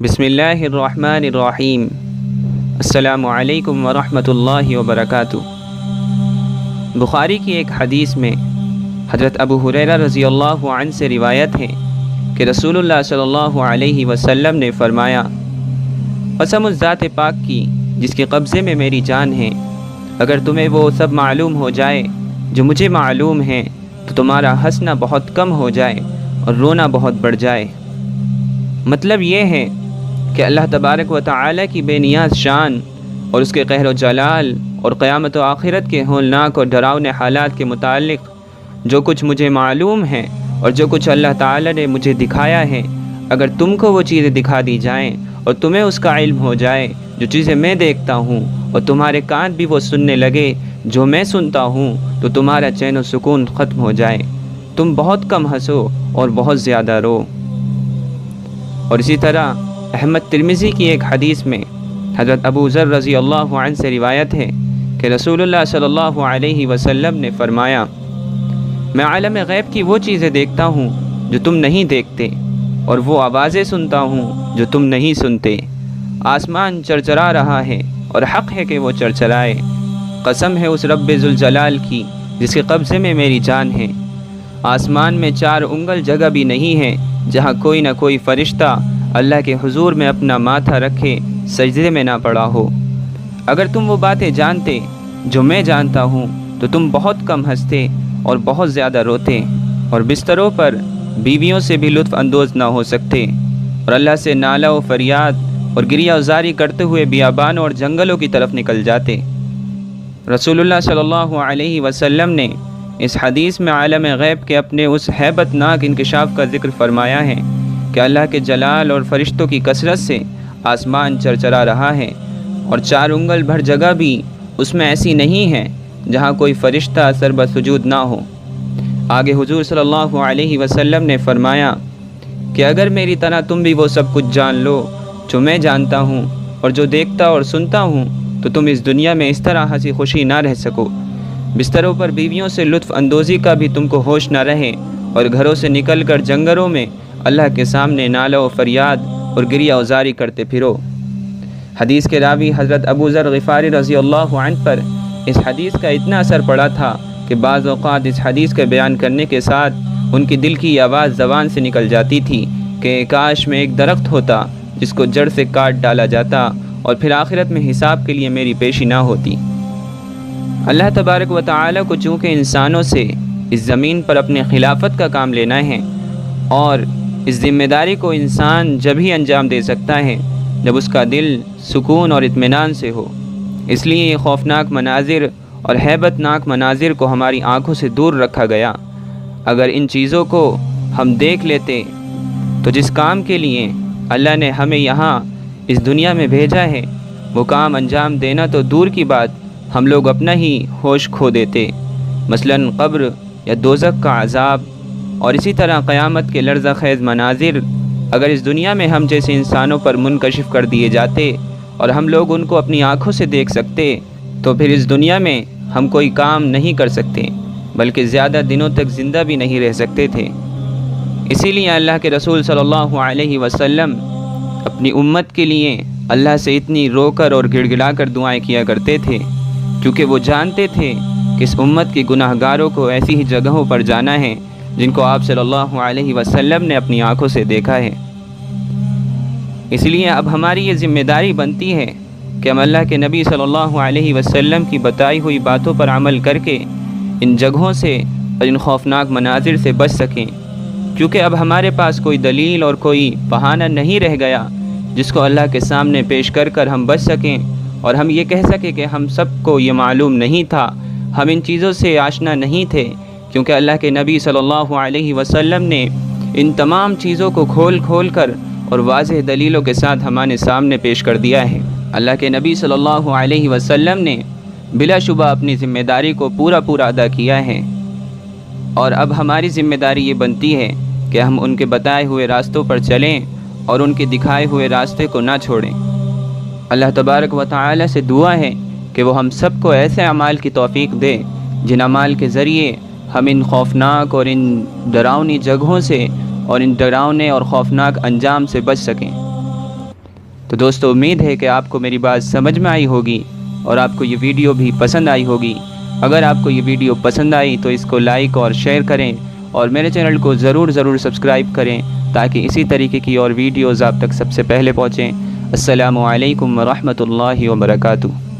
بسم اللہ الرحمن الرحیم۔ السلام علیکم ورحمۃ اللہ وبرکاتہ۔ بخاری کی ایک حدیث میں حضرت ابو ہریرہ رضی اللہ عنہ سے روایت ہے کہ رسول اللہ صلی اللہ علیہ وسلم نے فرمایا، قسم اس ذات پاک کی جس کے قبضے میں میری جان ہے، اگر تمہیں وہ سب معلوم ہو جائے جو مجھے معلوم ہیں تو تمہارا ہنسنا بہت کم ہو جائے اور رونا بہت بڑھ جائے۔ مطلب یہ ہے کہ اللہ تبارک و تعالی کی بے نیاز شان اور اس کے قہر و جلال اور قیامت و آخرت کے ہولناک اور ڈراؤنے حالات کے متعلق جو کچھ مجھے معلوم ہے اور جو کچھ اللہ تعالی نے مجھے دکھایا ہے، اگر تم کو وہ چیزیں دکھا دی جائیں اور تمہیں اس کا علم ہو جائے جو چیزیں میں دیکھتا ہوں، اور تمہارے کان بھی وہ سننے لگے جو میں سنتا ہوں، تو تمہارا چین و سکون ختم ہو جائے، تم بہت کم ہنسو اور بہت زیادہ رو۔ اور اسی طرح احمد ترمذی کی ایک حدیث میں حضرت ابو ذر رضی اللہ عنہ سے روایت ہے کہ رسول اللہ صلی اللہ علیہ وسلم نے فرمایا، میں عالم غیب کی وہ چیزیں دیکھتا ہوں جو تم نہیں دیکھتے، اور وہ آوازیں سنتا ہوں جو تم نہیں سنتے۔ آسمان چرچرا رہا ہے اور حق ہے کہ وہ چرچرائے، قسم ہے اس رب ذوالجلال کی جس کے قبضے میں میری جان ہے۔ آسمان میں 4 انگل جگہ بھی نہیں ہے جہاں کوئی نہ کوئی فرشتہ اللہ کے حضور میں اپنا ماتھا رکھے سجدے میں نہ پڑا ہو۔ اگر تم وہ باتیں جانتے جو میں جانتا ہوں تو تم بہت کم ہنستے اور بہت زیادہ روتے، اور بستروں پر بیویوں سے بھی لطف اندوز نہ ہو سکتے، اور اللہ سے نالہ و فریاد اور گریہ وزاری کرتے ہوئے بیابانوں اور جنگلوں کی طرف نکل جاتے۔ رسول اللہ صلی اللہ علیہ وسلم نے اس حدیث میں عالم غیب کے اپنے اس ہیبت ناک انکشاف کا ذکر فرمایا ہے کہ اللہ کے جلال اور فرشتوں کی کثرت سے آسمان چرچرا رہا ہے، اور 4 انگل بھر جگہ بھی اس میں ایسی نہیں ہے جہاں کوئی فرشتہ سر بسجود نہ ہو۔ آگے حضور صلی اللہ علیہ وسلم نے فرمایا کہ اگر میری طرح تم بھی وہ سب کچھ جان لو جو میں جانتا ہوں اور جو دیکھتا اور سنتا ہوں تو تم اس دنیا میں اس طرح ہنسی خوشی نہ رہ سکو، بستروں پر بیویوں سے لطف اندوزی کا بھی تم کو ہوش نہ رہے، اور گھروں سے نکل کر جنگلوں میں اللہ کے سامنے نالہ و فریاد اور گریہ وزاری کرتے پھرو۔ حدیث کے راوی حضرت ابو ذر غفاری رضی اللہ عنہ پر اس حدیث کا اتنا اثر پڑا تھا کہ بعض اوقات اس حدیث کے بیان کرنے کے ساتھ ان کی دل کی آواز زبان سے نکل جاتی تھی کہ کاش میں ایک درخت ہوتا جس کو جڑ سے کاٹ ڈالا جاتا اور پھر آخرت میں حساب کے لیے میری پیشی نہ ہوتی۔ اللہ تبارک و تعالی کو چونکہ انسانوں سے اس زمین پر اپنے خلافت کا کام لینا ہے، اور اس ذمہ داری کو انسان جب ہی انجام دے سکتا ہے جب اس کا دل سکون اور اطمینان سے ہو، اس لیے یہ خوفناک مناظر اور ہیبت ناک مناظر کو ہماری آنکھوں سے دور رکھا گیا۔ اگر ان چیزوں کو ہم دیکھ لیتے تو جس کام کے لیے اللہ نے ہمیں یہاں اس دنیا میں بھیجا ہے وہ کام انجام دینا تو دور کی بات، ہم لوگ اپنا ہی ہوش کھو دیتے، مثلاً قبر یا دوزخ کا عذاب، اور اسی طرح قیامت کے لرزہ خیز مناظر اگر اس دنیا میں ہم جیسے انسانوں پر منکشف کر دیے جاتے اور ہم لوگ ان کو اپنی آنکھوں سے دیکھ سکتے تو پھر اس دنیا میں ہم کوئی کام نہیں کر سکتے، بلکہ زیادہ دنوں تک زندہ بھی نہیں رہ سکتے تھے۔ اسی لیے اللہ کے رسول صلی اللہ علیہ وسلم اپنی امت کے لیے اللہ سے اتنی رو کر اور گڑ گڑا کر دعائیں کیا کرتے تھے، کیونکہ وہ جانتے تھے کہ اس امت کے گناہ گاروں کو ایسی ہی جگہوں پر جانا ہے جن کو آپ صلی اللہ علیہ وسلم نے اپنی آنکھوں سے دیکھا ہے۔ اس لیے اب ہماری یہ ذمہ داری بنتی ہے کہ ہم اللہ کے نبی صلی اللہ علیہ وسلم کی بتائی ہوئی باتوں پر عمل کر کے ان جگہوں سے اور ان خوفناک مناظر سے بچ سکیں، کیونکہ اب ہمارے پاس کوئی دلیل اور کوئی بہانہ نہیں رہ گیا جس کو اللہ کے سامنے پیش کر کر ہم بچ سکیں اور ہم یہ کہہ سکیں کہ ہم سب کو یہ معلوم نہیں تھا، ہم ان چیزوں سے آشنا نہیں تھے، کیونکہ اللہ کے نبی صلی اللہ علیہ وسلم نے ان تمام چیزوں کو کھول کھول کر اور واضح دلیلوں کے ساتھ ہمارے سامنے پیش کر دیا ہے۔ اللہ کے نبی صلی اللہ علیہ وسلم نے بلا شبہ اپنی ذمہ داری کو پورا ادا کیا ہے، اور اب ہماری ذمہ داری یہ بنتی ہے کہ ہم ان کے بتائے ہوئے راستوں پر چلیں اور ان کے دکھائے ہوئے راستے کو نہ چھوڑیں۔ اللہ تبارک و تعالی سے دعا ہے کہ وہ ہم سب کو ایسے اعمال کی توفیق دے جن اعمال کے ذریعے ہم ان خوفناک اور ان ڈراؤنی جگہوں سے اور ان ڈراؤنے اور خوفناک انجام سے بچ سکیں۔ تو دوستو امید ہے کہ آپ کو میری بات سمجھ میں آئی ہوگی اور آپ کو یہ ویڈیو بھی پسند آئی ہوگی۔ اگر آپ کو یہ ویڈیو پسند آئی تو اس کو لائک اور شیئر کریں اور میرے چینل کو ضرور سبسکرائب کریں تاکہ اسی طریقے کی اور ویڈیوز آپ تک سب سے پہلے پہنچیں۔ السلام علیکم ورحمۃ اللہ وبرکاتہ۔